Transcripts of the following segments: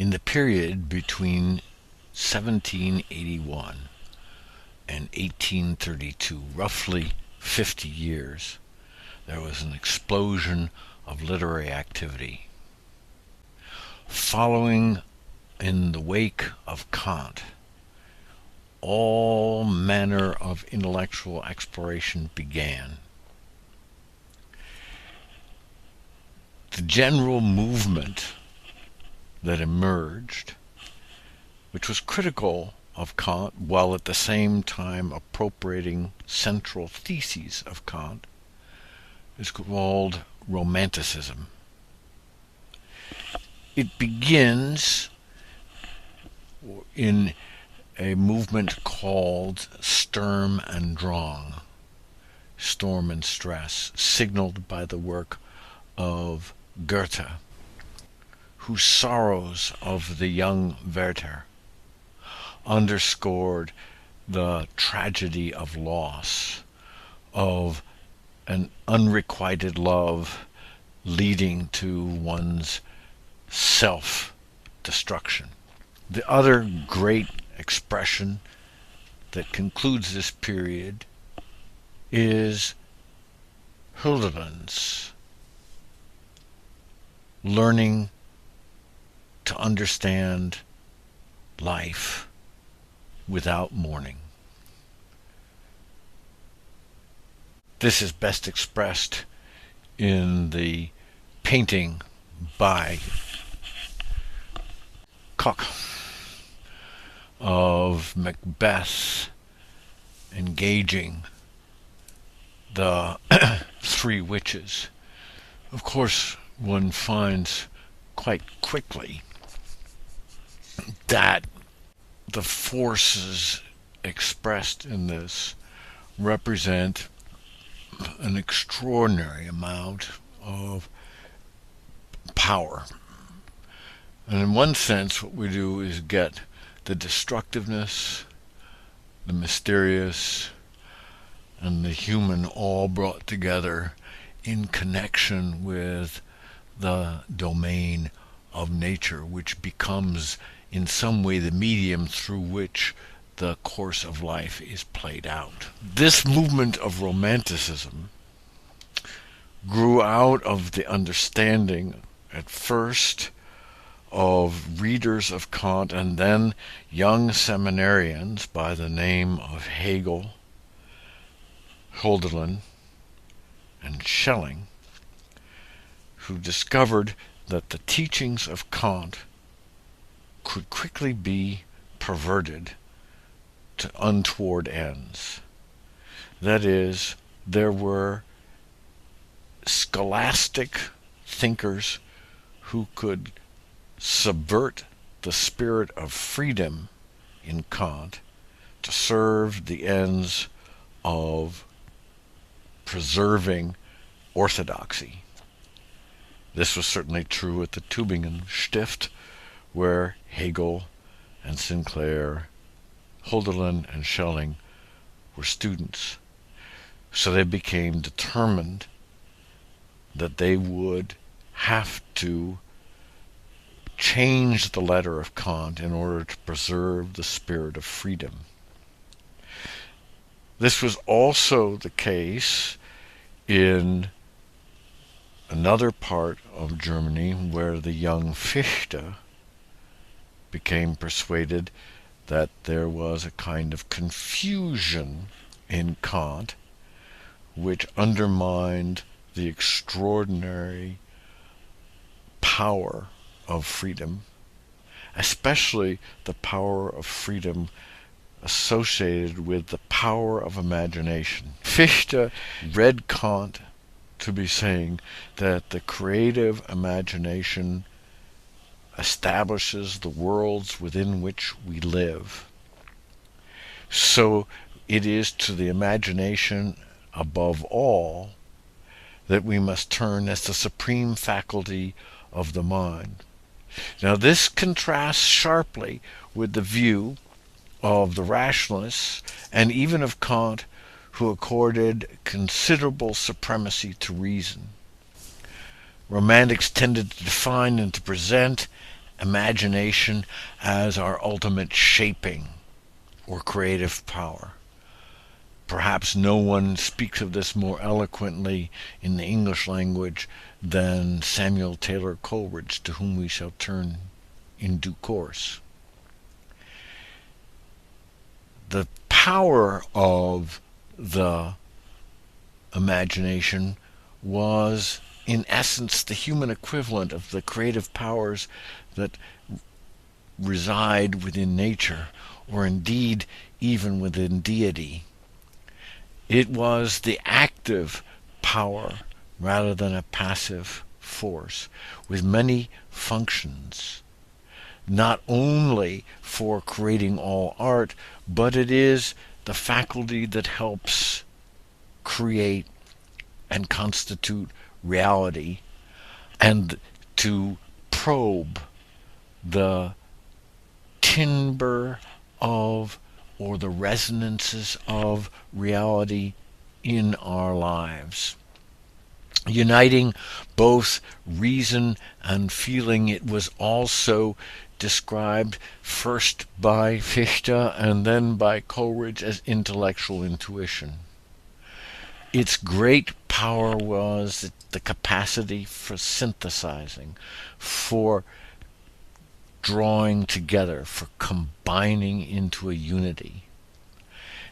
In the period between 1781 and 1832, roughly 50 years, there was an explosion of literary activity. Following in the wake of Kant, all manner of intellectual exploration began. The general movement that emerged, which was critical of Kant while at the same time appropriating central theses of Kant, is called Romanticism. It begins in a movement called Sturm und Drang, storm and stress, signaled by the work of Goethe, whose sorrows of the young Werther underscored the tragedy of loss, of an unrequited love leading to one's self-destruction. The other great expression that concludes this period is Hölderlin's learning to understand life without mourning. This is best expressed in the painting by Koch of Macbeth engaging the three witches. Of course, one finds quite quickly that the forces expressed in this represent an extraordinary amount of power. And in one sense, what we do is get the destructiveness, the mysterious, and the human all brought together in connection with the domain of nature, which becomes in some way the medium through which the course of life is played out. This movement of Romanticism grew out of the understanding at first of readers of Kant and then young seminarians by the name of Hegel, Hölderlin, and Schelling, who discovered that the teachings of Kant could quickly be perverted to untoward ends. That is, there were scholastic thinkers who could subvert the spirit of freedom in Kant to serve the ends of preserving orthodoxy. This was certainly true at the Tübingen Stift, where Hegel and Sinclair, Hölderlin and Schelling were students. So they became determined that they would have to change the letter of Kant in order to preserve the spirit of freedom. This was also the case in another part of Germany where the young Fichte became persuaded that there was a kind of confusion in Kant which undermined the extraordinary power of freedom, especially the power of freedom associated with the power of imagination. Fichte read Kant to be saying that the creative imagination establishes the worlds within which we live. So it is to the imagination above all that we must turn as the supreme faculty of the mind. Now this contrasts sharply with the view of the rationalists and even of Kant, who accorded considerable supremacy to reason. Romantics tended to define and to present imagination as our ultimate shaping or creative power. Perhaps no one speaks of this more eloquently in the English language than Samuel Taylor Coleridge, to whom we shall turn in due course. The power of the imagination was, in essence, the human equivalent of the creative powers that reside within nature, or indeed even within deity. It was the active power rather than a passive force, with many functions, not only for creating all art, but it is the faculty that helps create and constitute reality, and to probe the timbre of, or the resonances of, reality in our lives. Uniting both reason and feeling, it was also described first by Fichte and then by Coleridge as intellectual intuition. Its great power was the capacity for synthesizing, for drawing together, for combining into a unity.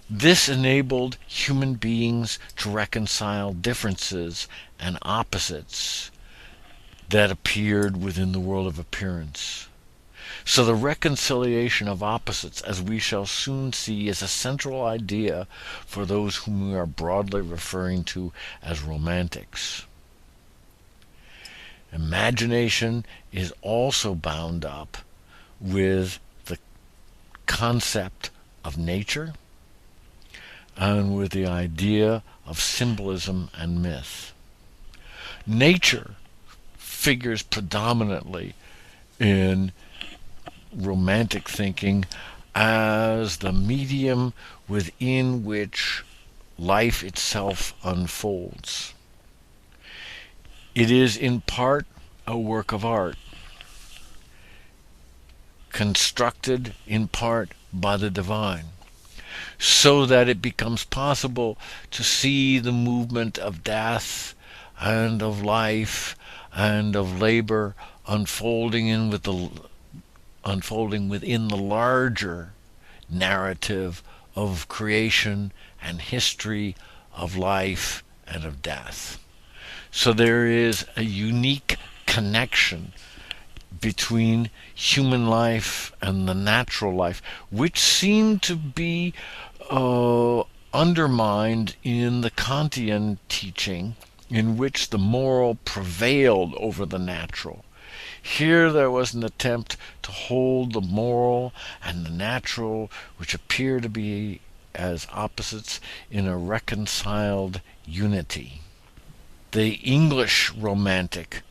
This enabled human beings to reconcile differences and opposites that appeared within the world of appearance. So the reconciliation of opposites, as we shall soon see, is a central idea for those whom we are broadly referring to as romantics. Imagination is also bound up with the concept of nature and with the idea of symbolism and myth. Nature figures predominantly in romantic thinking as the medium within which life itself unfolds. It is in part a work of art, constructed in part by the divine, so that it becomes possible to see the movement of death and of life and of labor unfolding within the larger narrative of creation and history, of life and of death. So there is a unique connection between human life and the natural life, which seemed to be undermined in the Kantian teaching, in which the moral prevailed over the natural. Here there was an attempt to hold the moral and the natural, which appear to be as opposites, in a reconciled unity. The English romantic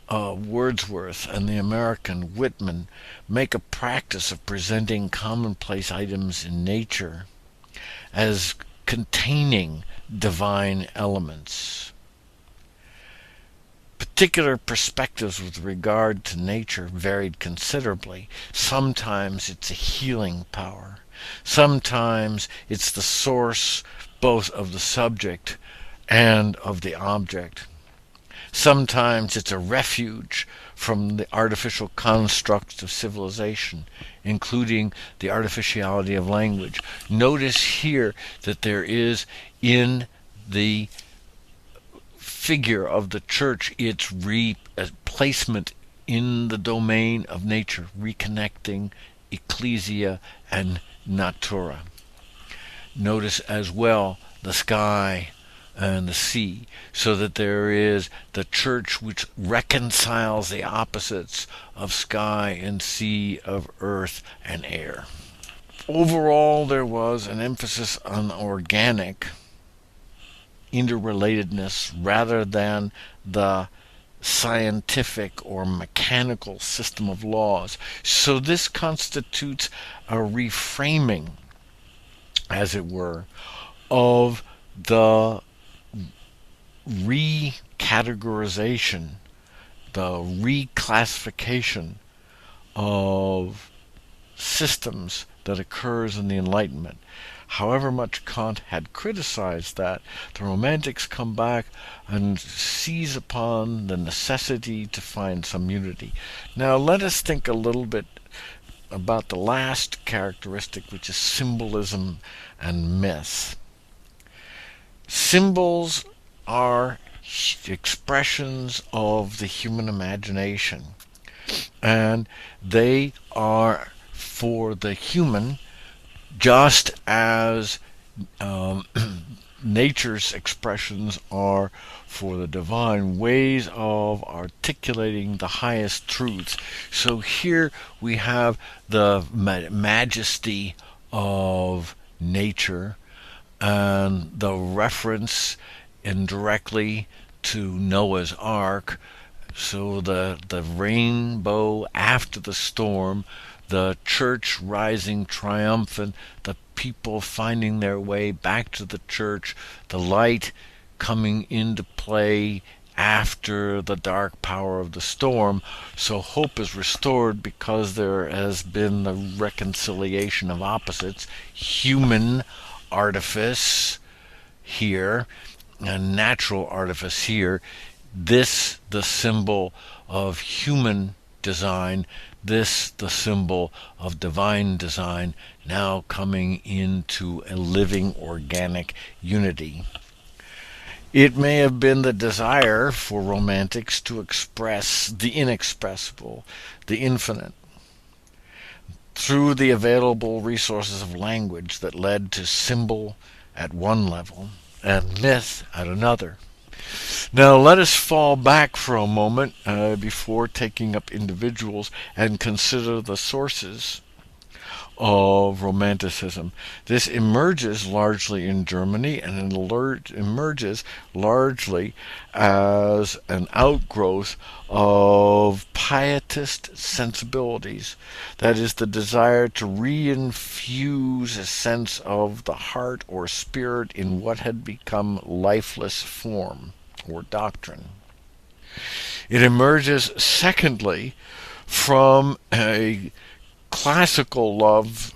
Wordsworth and the American Whitman make a practice of presenting commonplace items in nature as containing divine elements. Particular perspectives with regard to nature varied considerably. Sometimes it's a healing power. Sometimes it's the source both of the subject and of the object. Sometimes it's a refuge from the artificial constructs of civilization, including the artificiality of language. Notice here that there is in the figure of the church its placement in the domain of nature, reconnecting ecclesia and natura. Notice as well the sky and the sea, so that there is the church which reconciles the opposites of sky and sea, of earth and air. Overall, there was an emphasis on organic interrelatedness rather than the scientific or mechanical system of laws. So this constitutes a reframing, as it were, of the recategorization the reclassification of systems that occurs in the Enlightenment. However much Kant had criticized that, the Romantics come back and seize upon the necessity to find some unity. Now let us think a little bit about the last characteristic, which is symbolism and myth. Symbols are expressions of the human imagination, and they are for the human just as nature's expressions are for the divine, ways of articulating the highest truths. So here we have the majesty of nature and the reference indirectly to Noah's Ark. So the rainbow after the storm, the church rising triumphant, the people finding their way back to the church, the light coming into play after the dark power of the storm. So hope is restored because there has been the reconciliation of opposites, human artifice here and natural artifice here. This the symbol of human design, this the symbol of divine design, now coming into a living organic unity. It may have been the desire for Romantics to express the inexpressible, the infinite, through the available resources of language that led to symbol at one level and myth at another. Now let us fall back for a moment before taking up individuals and consider the sources of Romanticism. This emerges largely in Germany, and it emerges largely as an outgrowth of pietist sensibilities. That is, the desire to reinfuse a sense of the heart or spirit in what had become lifeless form or doctrine. It emerges, secondly, from a classical love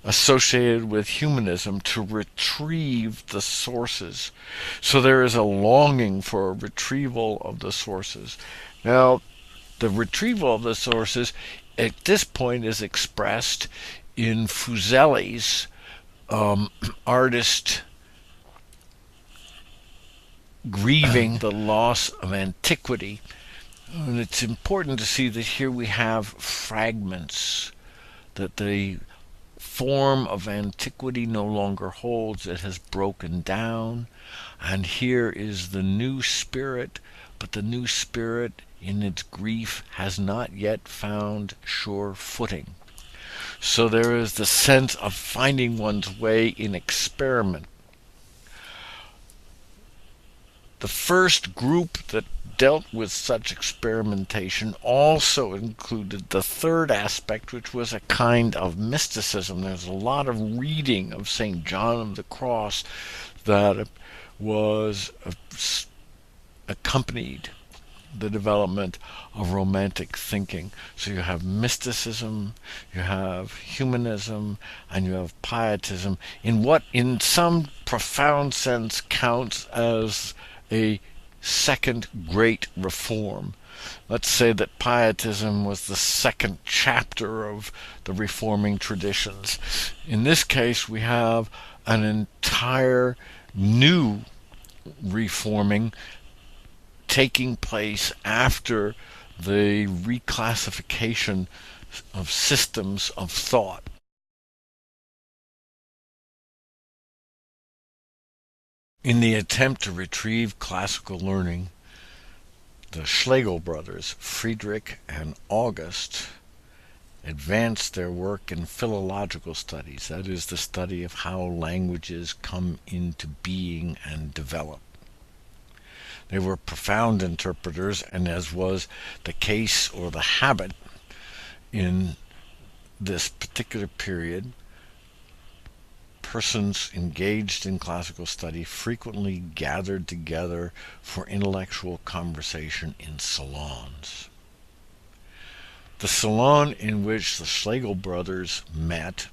associated with humanism to retrieve the sources. So there is a longing for a retrieval of the sources. Now, the retrieval of the sources at this point is expressed in Fuseli's artist grieving the loss of antiquity. And it's important to see that here we have fragments, that the form of antiquity no longer holds, it has broken down, and here is the new spirit, but the new spirit in its grief has not yet found sure footing. So there is the sense of finding one's way in experiment. The first group that dealt with such experimentation also included the third aspect, which was a kind of mysticism. There's a lot of reading of St. John of the Cross that was accompanied the development of Romantic thinking. So you have mysticism, you have humanism, and you have pietism in what in some profound sense counts as a second great reform. Let's say that pietism was the second chapter of the reforming traditions. In this case, we have an entire new reforming taking place after the reclassification of systems of thought. In the attempt to retrieve classical learning, the Schlegel brothers, Friedrich and August, advanced their work in philological studies, that is, the study of how languages come into being and develop. They were profound interpreters, and as was the case or the habit in this particular period, persons engaged in classical study frequently gathered together for intellectual conversation in salons. The salon in which the Schlegel brothers met,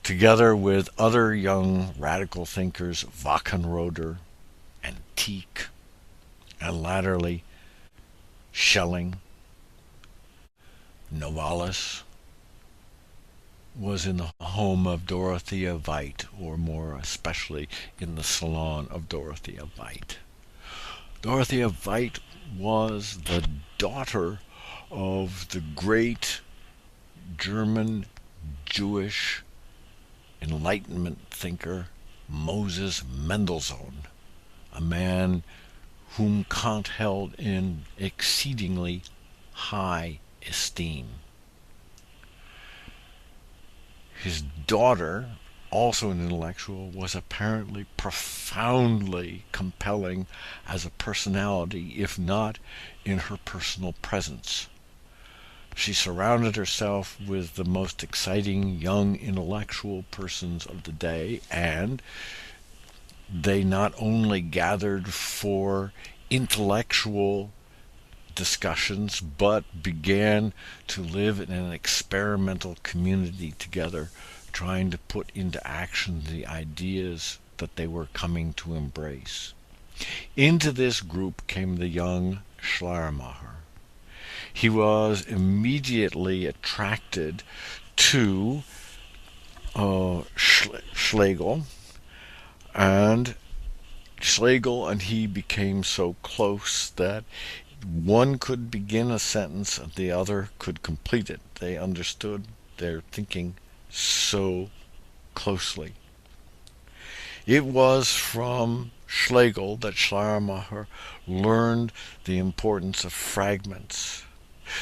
together with other young radical thinkers, Wachenroder and Tieck, and latterly Schelling, Novalis, was in the home of Dorothea Veit, or more especially in the salon of Dorothea Veit. Dorothea Veit was the daughter of the great German Jewish Enlightenment thinker Moses Mendelssohn, a man whom Kant held in exceedingly high esteem. His daughter, also an intellectual, was apparently profoundly compelling as a personality, if not in her personal presence. She surrounded herself with the most exciting young intellectual persons of the day, and they not only gathered for intellectual discussions, but began to live in an experimental community together, trying to put into action the ideas that they were coming to embrace. Into this group came the young Schleiermacher. He was immediately attracted to Schlegel, and Schlegel and he became so close that one could begin a sentence and the other could complete it. They understood their thinking so closely. It was from Schlegel that Schleiermacher learned the importance of fragments.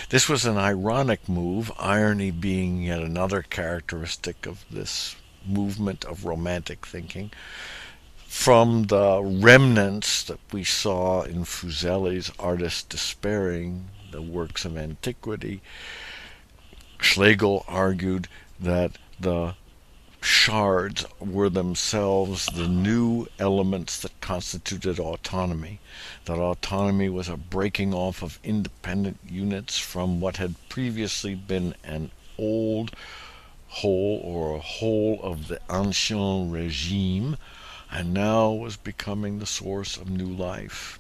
This was an ironic move, irony being yet another characteristic of this movement of romantic thinking. From the remnants that we saw in Fuseli's Artist Despairing, the works of antiquity, Schlegel argued that the shards were themselves the new elements that constituted autonomy, that autonomy was a breaking off of independent units from what had previously been an old whole or a whole of the Ancien Regime, and now was becoming the source of new life.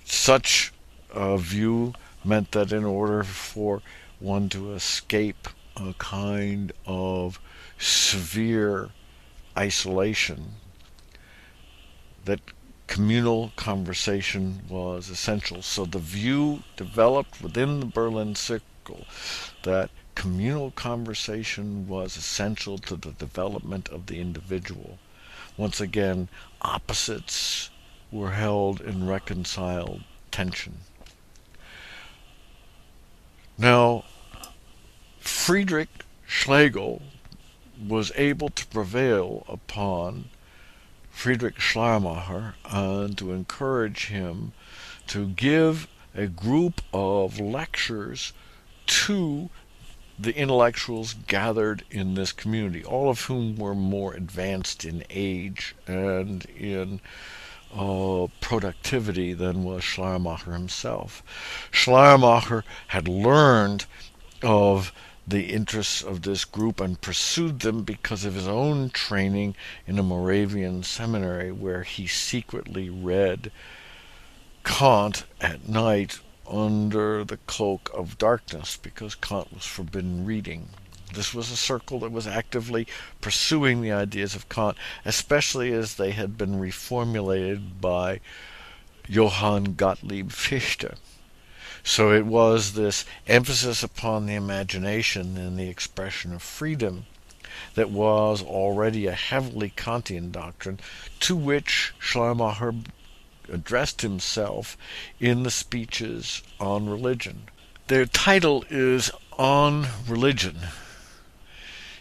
Such a view meant that in order for one to escape a kind of severe isolation, that communal conversation was essential. So the view developed within the Berlin Circle that communal conversation was essential to the development of the individual. Once again, opposites were held in reconciled tension. Now, Friedrich Schlegel was able to prevail upon Friedrich Schleiermacher and to encourage him to give a group of lectures to the intellectuals gathered in this community, all of whom were more advanced in age and in productivity than was Schleiermacher himself. Schleiermacher had learned of the interests of this group and pursued them because of his own training in a Moravian seminary, where he secretly read Kant at night under the cloak of darkness, because Kant was forbidden reading. This was a circle that was actively pursuing the ideas of Kant, especially as they had been reformulated by Johann Gottlieb Fichte. So it was this emphasis upon the imagination and the expression of freedom that was already a heavily Kantian doctrine, to which Schleiermacher addressed himself in the speeches on religion. Their title is On Religion,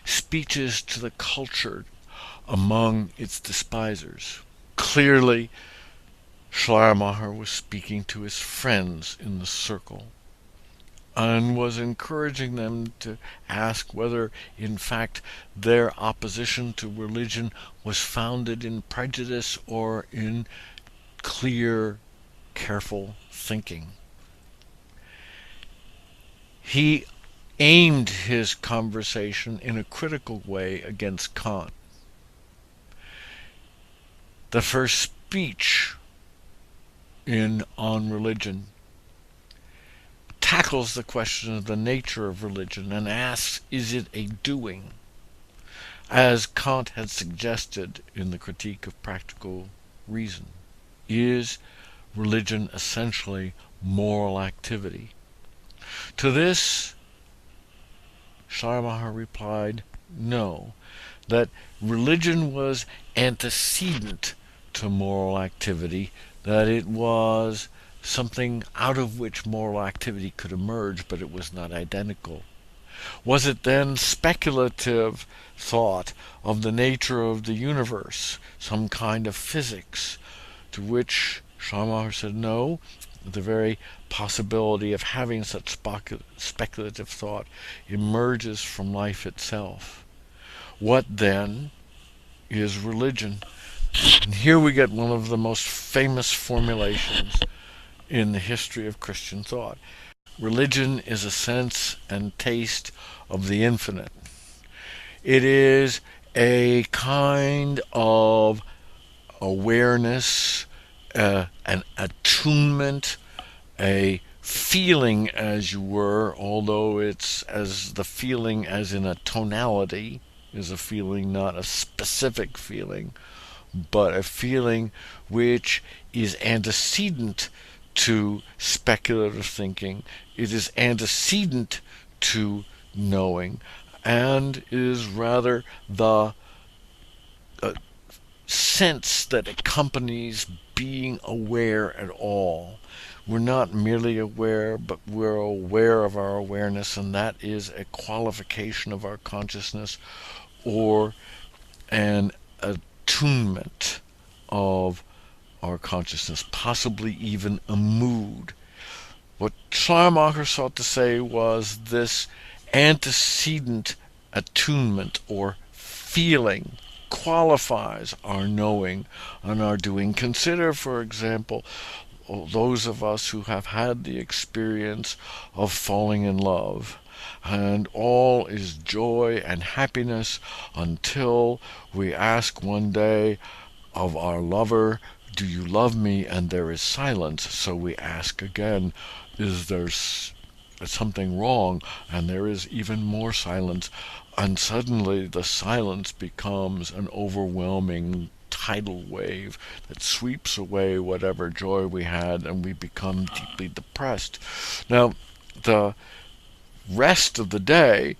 Speeches to the Cultured Among Its Despisers. Clearly, Schleiermacher was speaking to his friends in the circle. and was encouraging them to ask whether, in fact, their opposition to religion was founded in prejudice or in clear, careful thinking. He aimed his conversation in a critical way against Kant. The first speech in On Religion tackles the question of the nature of religion and asks, is it a doing? As Kant had suggested in the Critique of Practical Reason. Is religion essentially moral activity? To this, Schleiermacher replied, no, that religion was antecedent to moral activity, that it was something out of which moral activity could emerge, but it was not identical. Was it then speculative thought of the nature of the universe, some kind of physics, to which Schleiermacher said no, the very possibility of having such speculative thought emerges from life itself. What then is religion? And here we get one of the most famous formulations in the history of Christian thought. Religion is a sense and taste of the infinite. It is a kind of awareness, an attunement, a feeling, as you were, although it's as the feeling as in a tonality, is a feeling, not a specific feeling, but a feeling which is antecedent to speculative thinking. It is antecedent to knowing, and is rather the sense that accompanies being aware at all. We're not merely aware, but we're aware of our awareness, and that is a qualification of our consciousness or an attunement of our consciousness, possibly even a mood. What Schleiermacher sought to say was this antecedent attunement or feeling qualifies our knowing and our doing. Consider, for example, those of us who have had the experience of falling in love. And all is joy and happiness until we ask one day of our lover, do you love me? And there is silence. So we ask again, is there something wrong? And there is even more silence. And suddenly the silence becomes an overwhelming tidal wave that sweeps away whatever joy we had, and we become deeply depressed. Now, the rest of the day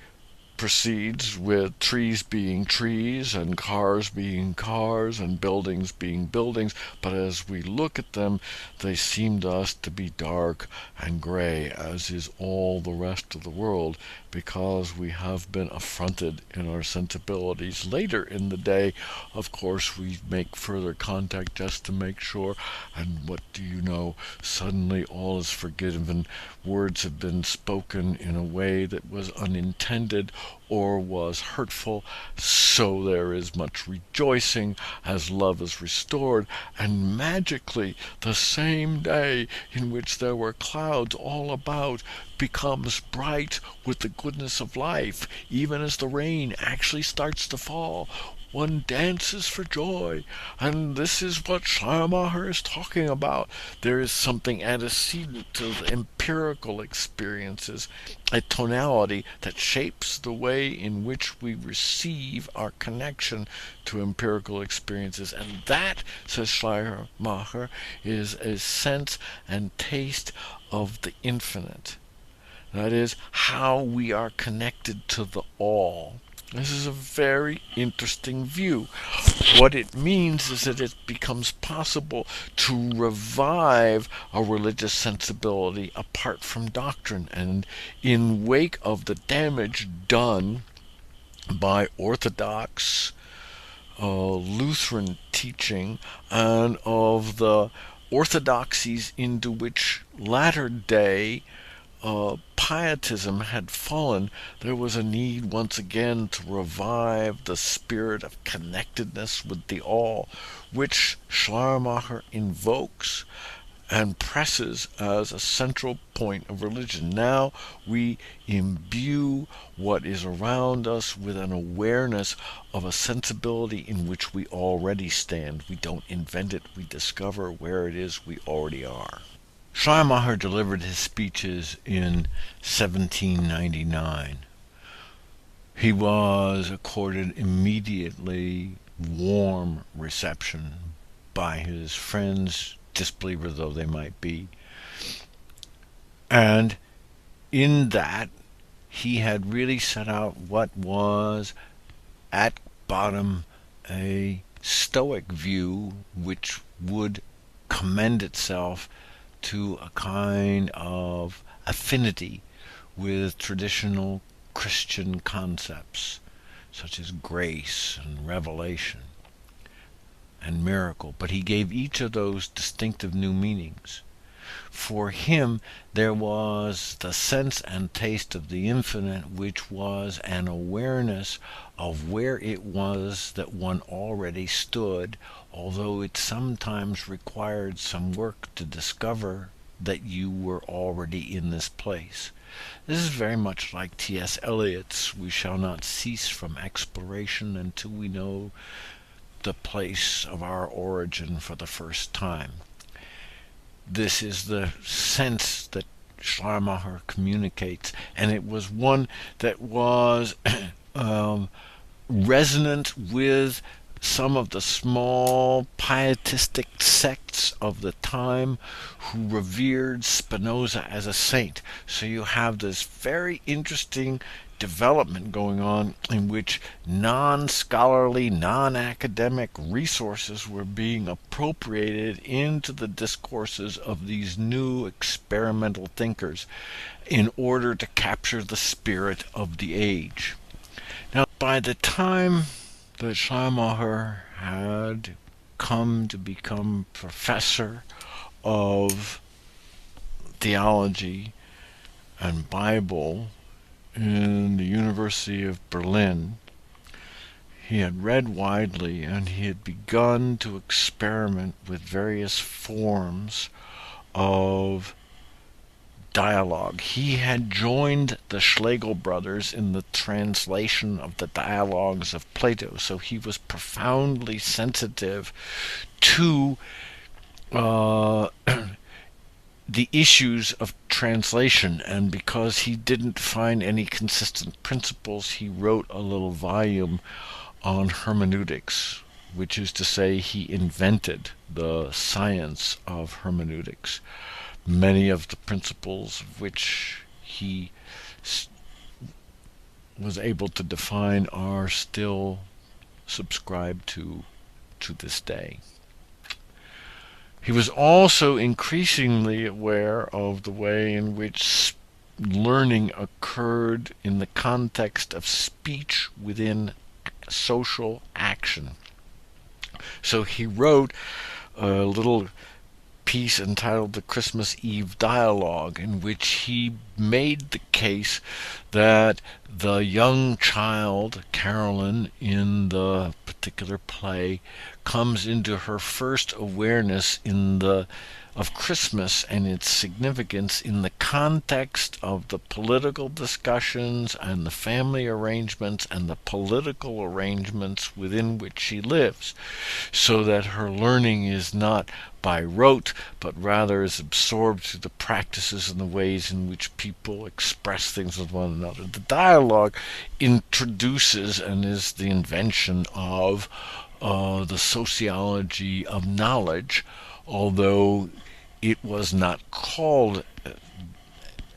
proceeds with trees being trees and cars being cars and buildings being buildings, but as we look at them, they seem to us to be dark and gray, as is all the rest of the world, because we have been affronted in our sensibilities. Later in the day, of course, we make further contact just to make sure, and what do you know, suddenly all is forgiven. Words have been spoken in a way that was unintended or was hurtful, so there is much rejoicing as love is restored, and magically the same day in which there were clouds all about becomes bright with the goodness of life, even as the rain actually starts to fall. One dances for joy, and this is what Schleiermacher is talking about. There is something antecedent to the empirical experiences, a tonality that shapes the way in which we receive our connection to empirical experiences, and that, says Schleiermacher, is a sense and taste of the infinite. That is, how we are connected to the all. This is a very interesting view. What it means is that it becomes possible to revive a religious sensibility apart from doctrine, and in wake of the damage done by Orthodox Lutheran teaching and of the orthodoxies into which latter-day pietism had fallen, there was a need once again to revive the spirit of connectedness with the all, which Schleiermacher invokes and presses as a central point of religion. Now we imbue what is around us with an awareness of a sensibility in which we already stand. We don't invent it, we discover where it is we already are. Schleiermacher delivered his speeches in 1799. He was accorded immediately warm reception by his friends, disbeliever though they might be. And in that, he had really set out what was at bottom a Stoic view which would commend itself to a kind of affinity with traditional Christian concepts such as grace and revelation and miracle, but he gave each of those distinctive new meanings. For him, there was the sense and taste of the infinite, which was an awareness of where it was that one already stood, although it sometimes required some work to discover that you were already in this place. This is very much like T.S. Eliot's "We shall not cease from exploration until we know the place of our origin for the first time." This is the sense that Schleiermacher communicates, and it was one that was resonant with some of the small pietistic sects of the time who revered Spinoza as a saint. So you have this very interesting development going on in which non-scholarly, non-academic resources were being appropriated into the discourses of these new experimental thinkers in order to capture the spirit of the age. Now, by the time that Schleiermacher had come to become professor of theology and Bible in the University of Berlin, he had read widely and he had begun to experiment with various forms of dialogue. He had joined the Schlegel brothers in the translation of the dialogues of Plato, so he was profoundly sensitive to the issues of translation, and because he didn't find any consistent principles, he wrote a little volume on hermeneutics, which is to say he invented the science of hermeneutics. Many of the principles of which he was able to define are still subscribed to this day. He was also increasingly aware of the way in which learning occurred in the context of speech within social action. So he wrote a little piece entitled The Christmas Eve Dialogue, in which he made the case that the young child, Carolyn, in the particular play, comes into her first awareness of Christmas and its significance in the context of the political discussions and the family arrangements and the political arrangements within which she lives, so that her learning is not by rote, but rather is absorbed through the practices and the ways in which people express things with one another. The dialogue introduces and is the invention of the sociology of knowledge, although it was not called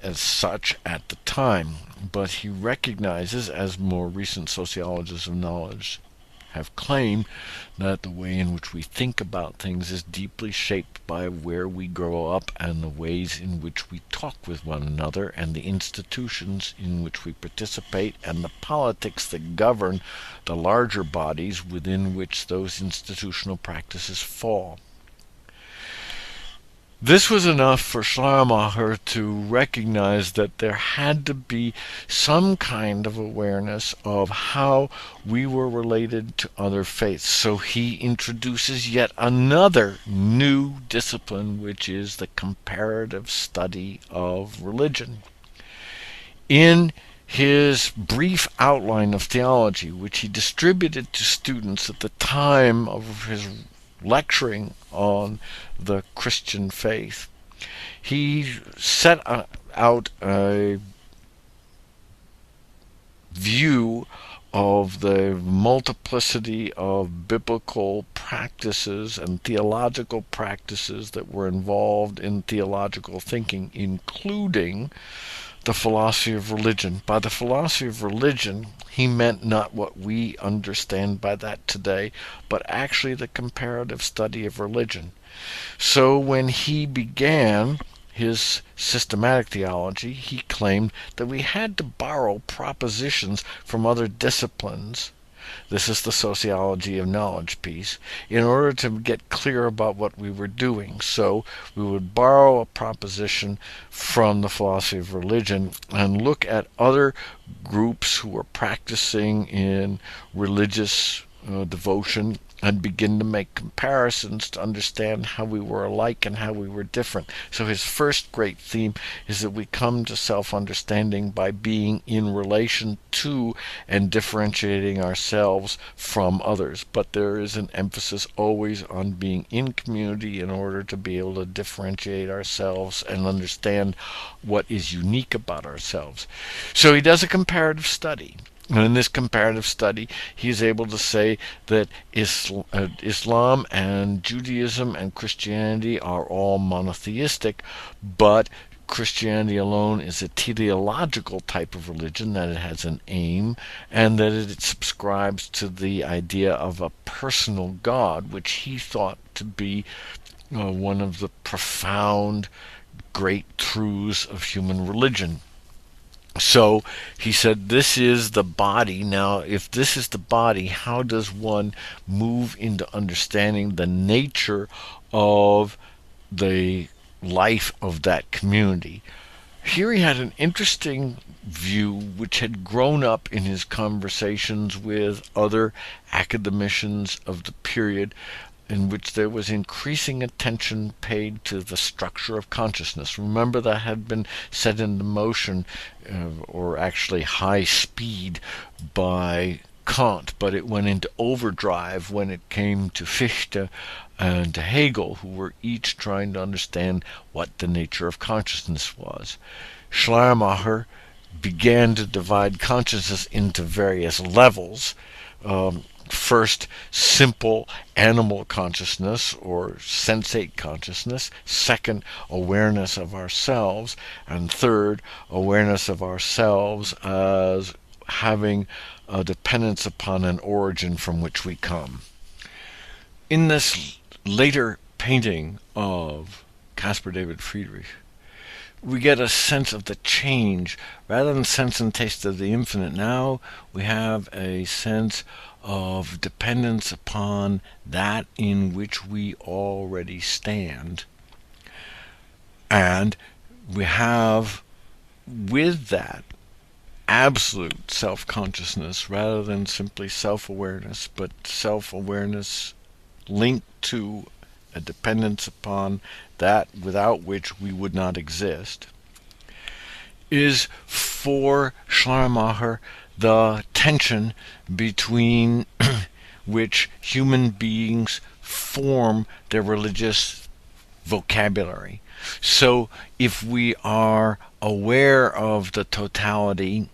as such at the time. But he recognizes, as more recent sociologists of knowledge have claimed, that the way in which we think about things is deeply shaped by where we grow up and the ways in which we talk with one another and the institutions in which we participate and the politics that govern the larger bodies within which those institutional practices fall. This was enough for Schleiermacher to recognize that there had to be some kind of awareness of how we were related to other faiths. So he introduces yet another new discipline, which is the comparative study of religion. In his brief outline of theology, which he distributed to students at the time of his lecturing on the Christian faith, he set out a view of the multiplicity of biblical practices and theological practices that were involved in theological thinking, including the philosophy of religion. By the philosophy of religion, he meant not what we understand by that today, but actually the comparative study of religion. So when he began his systematic theology, he claimed that we had to borrow propositions from other disciplines. This is the sociology of knowledge piece, in order to get clear about what we were doing. So we would borrow a proposition from the philosophy of religion and look at other groups who were practicing in religious devotion and begin to make comparisons to understand how we were alike and how we were different. So his first great theme is that we come to self-understanding by being in relation to and differentiating ourselves from others. But there is an emphasis always on being in community in order to be able to differentiate ourselves and understand what is unique about ourselves. So he does a comparative study. And in this comparative study, he is able to say that Islam and Judaism and Christianity are all monotheistic, but Christianity alone is a teleological type of religion, that it has an aim, and that it subscribes to the idea of a personal God, which he thought to be one of the profound great truths of human religion. So he said, this is the body. Now, if this is the body, how does one move into understanding the nature of the life of that community? Here he had an interesting view which had grown up in his conversations with other academicians of the period, in which there was increasing attention paid to the structure of consciousness. Remember, that had been set into motion, or actually high speed, by Kant, but it went into overdrive when it came to Fichte and to Hegel, who were each trying to understand what the nature of consciousness was. Schleiermacher began to divide consciousness into various levels. First, simple animal consciousness or sensate consciousness. Second, awareness of ourselves. And third, awareness of ourselves as having a dependence upon an origin from which we come. In this later painting of Caspar David Friedrich, we get a sense of the change. Rather than sense and taste of the infinite, now we have a sense of dependence upon that in which we already stand. And we have, with that, absolute self-consciousness rather than simply self-awareness, but self-awareness linked to a dependence upon that without which we would not exist, is for Schleiermacher the tension between which human beings form their religious vocabulary. So if we are aware of the totality,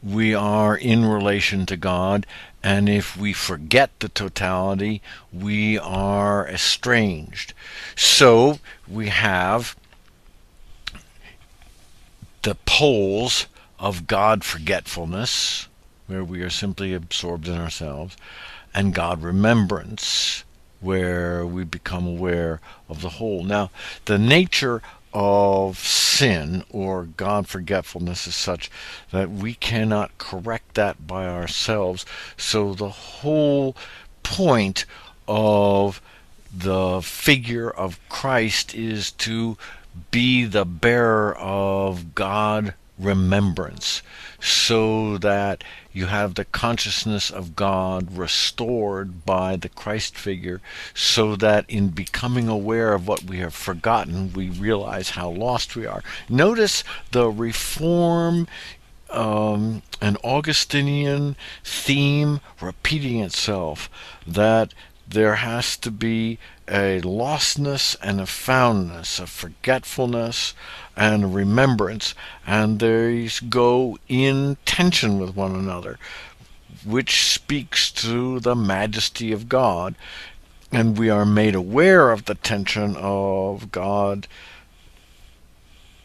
we are in relation to God, and if we forget the totality, we are estranged. So we have the poles of God forgetfulness, where we are simply absorbed in ourselves, and God remembrance, where we become aware of the whole. Now, the nature of sin or God forgetfulness is such that we cannot correct that by ourselves. So the whole point of the figure of Christ is to be the bearer of God remembrance, so that you have the consciousness of God restored by the Christ figure, so that in becoming aware of what we have forgotten, we realize how lost we are. Notice the Reform an Augustinian theme repeating itself, that there has to be a lostness and a foundness, a forgetfulness and a remembrance, and these go in tension with one another, which speaks to the majesty of God. And we are made aware of the tension of God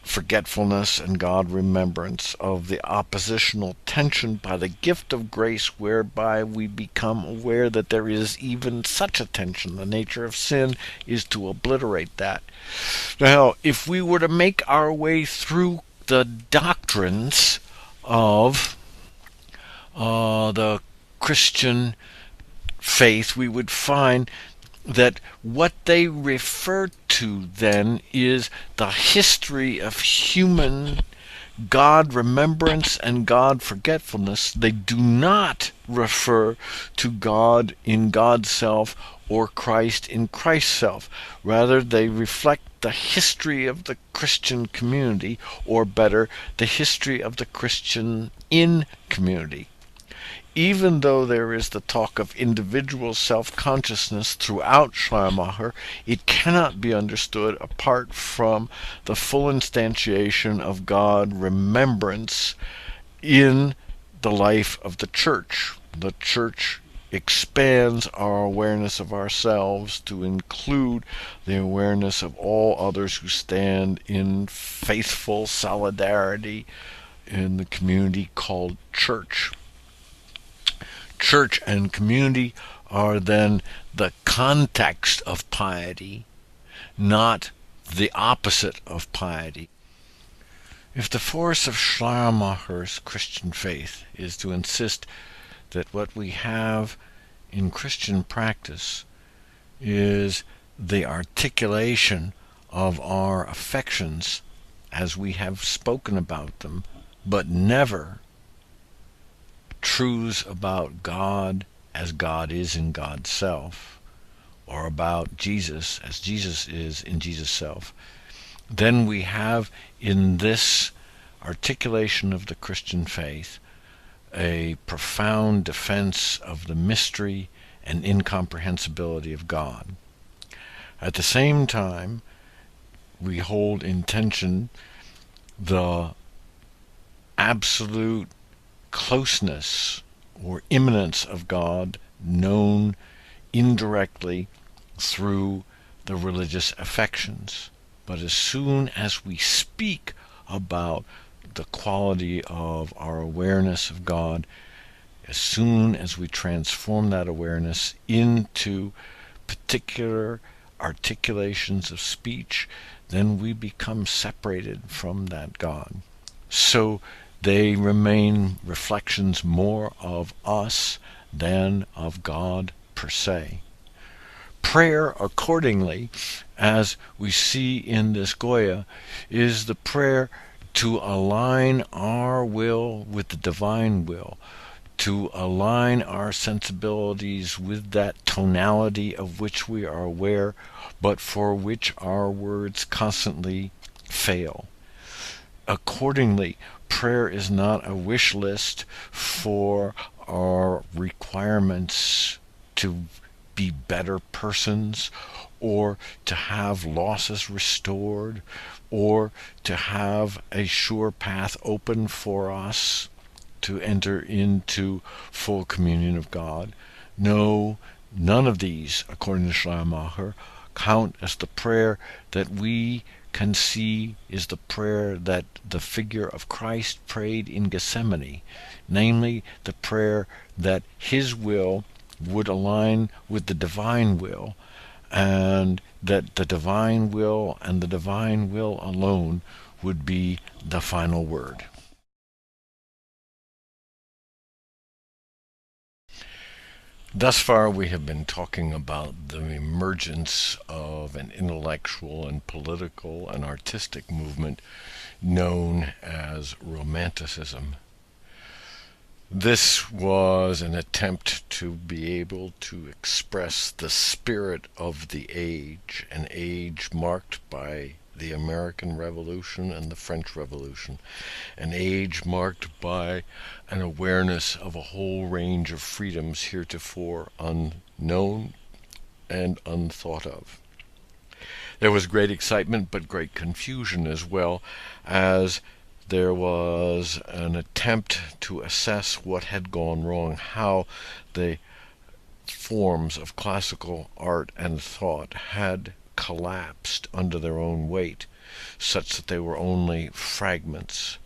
forgetfulness and God remembrance, of the oppositional tension by the gift of grace, whereby we become aware that there is even such a tension. The nature of sin is to obliterate that. Now, if we were to make our way through the doctrines of the Christian faith, we would find that what they refer to then is the history of human God remembrance and God forgetfulness. They do not refer to God in God's self or Christ in Christ's self. Rather, they reflect the history of the Christian community, or better, the history of the Christian in community. Even though there is the talk of individual self-consciousness throughout Schleiermacher, it cannot be understood apart from the full instantiation of God remembrance in the life of the church. The church expands our awareness of ourselves to include the awareness of all others who stand in faithful solidarity in the community called church. Church and community are then the context of piety, not the opposite of piety. If the force of Schleiermacher's Christian faith is to insist that what we have in Christian practice is the articulation of our affections as we have spoken about them, but never truths about God as God is in God's self, or about Jesus as Jesus is in Jesus' self, then we have in this articulation of the Christian faith a profound defense of the mystery and incomprehensibility of God. At the same time, we hold in tension the absolute closeness or immanence of God known indirectly through the religious affections. But as soon as we speak about the quality of our awareness of God, as soon as we transform that awareness into particular articulations of speech, then we become separated from that God. So they remain reflections more of us than of God per se. Prayer, accordingly, as we see in this Goya, is the prayer to align our will with the divine will, to align our sensibilities with that tonality of which we are aware, but for which our words constantly fail. Accordingly, prayer is not a wish list for our requirements to be better persons, or to have losses restored, or to have a sure path open for us to enter into full communion of God. No, none of these, according to Schleiermacher, count as the prayer that we can see is the prayer that the figure of Christ prayed in Gethsemane, namely the prayer that his will would align with the divine will, and that the divine will and the divine will alone would be the final word. Thus far, we have been talking about the emergence of an intellectual and political and artistic movement known as Romanticism. This was an attempt to be able to express the spirit of the age, an age marked by the American Revolution and the French Revolution, an age marked by an awareness of a whole range of freedoms heretofore unknown and unthought of. There was great excitement, but great confusion as well, as there was an attempt to assess what had gone wrong, how the forms of classical art and thought had collapsed under their own weight, such that they were only fragments,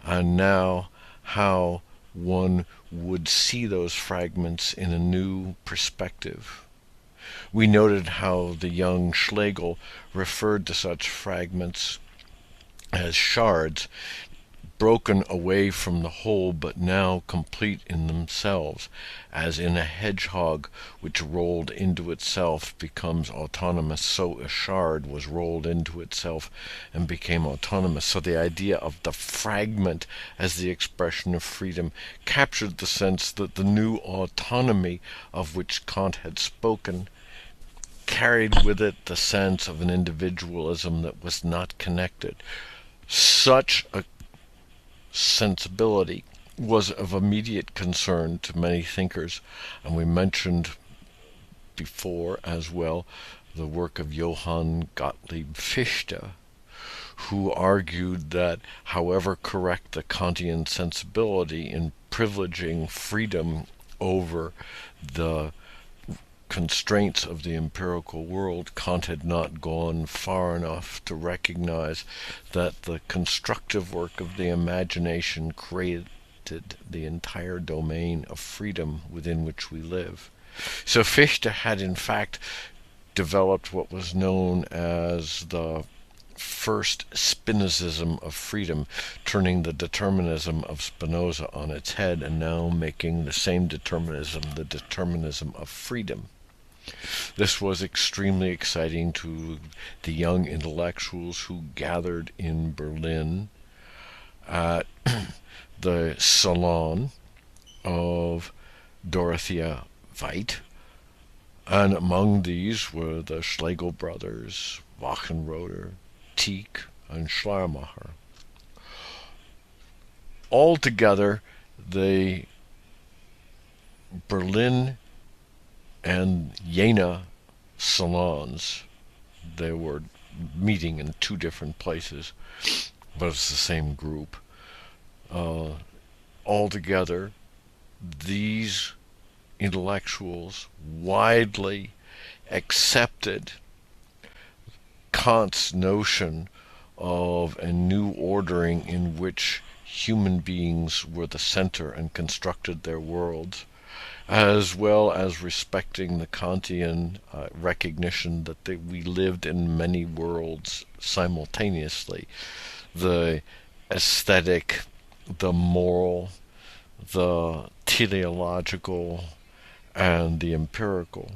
and now how one would see those fragments in a new perspective. We noted how the young Schlegel referred to such fragments as shards, broken away from the whole but now complete in themselves, as in a hedgehog which rolled into itself becomes autonomous, so a shard was rolled into itself and became autonomous. So the idea of the fragment as the expression of freedom captured the sense that the new autonomy of which Kant had spoken carried with it the sense of an individualism that was not connected. Such a sensibility was of immediate concern to many thinkers, and we mentioned before as well the work of Johann Gottlieb Fichte, who argued that however correct the Kantian sensibility in privileging freedom over the constraints of the empirical world, Kant had not gone far enough to recognize that the constructive work of the imagination created the entire domain of freedom within which we live. So Fichte had in fact developed what was known as the first Spinozism of freedom, turning the determinism of Spinoza on its head and now making the same determinism the determinism of freedom. This was extremely exciting to the young intellectuals who gathered in Berlin at the salon of Dorothea Veit, and among these were the Schlegel brothers, Wachenroder, Tieck, and Schleiermacher. Altogether, the Berlin and Jena salons, they were meeting in two different places, but it's the same group. Altogether, these intellectuals widely accepted Kant's notion of a new ordering in which human beings were the center and constructed their worlds, as well as respecting the Kantian recognition that we lived in many worlds simultaneously: the aesthetic, the moral, the teleological, and the empirical.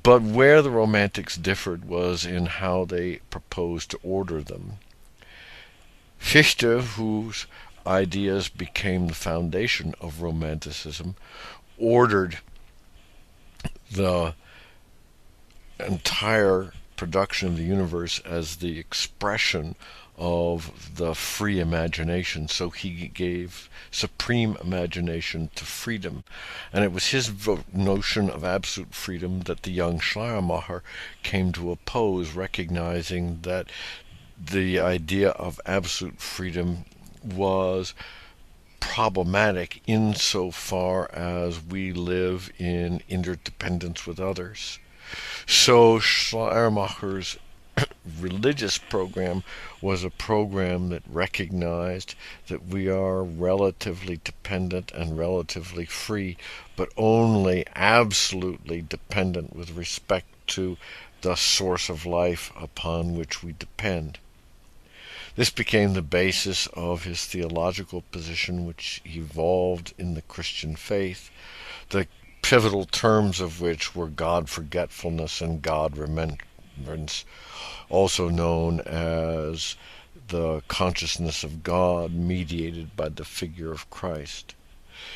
But where the Romantics differed was in how they proposed to order them. Fichte, whose ideas became the foundation of Romanticism, ordered the entire production of the universe as the expression of the free imagination. So he gave supreme imagination to freedom. And it was his notion of absolute freedom that the young Schleiermacher came to oppose, recognizing that the idea of absolute freedom was problematic insofar as we live in interdependence with others. So Schleiermacher's religious program was a program that recognized that we are relatively dependent and relatively free, but only absolutely dependent with respect to the source of life upon which we depend. This became the basis of his theological position, which evolved in the Christian faith. The pivotal terms of which were God forgetfulness and God remembrance, also known as the consciousness of God mediated by the figure of Christ.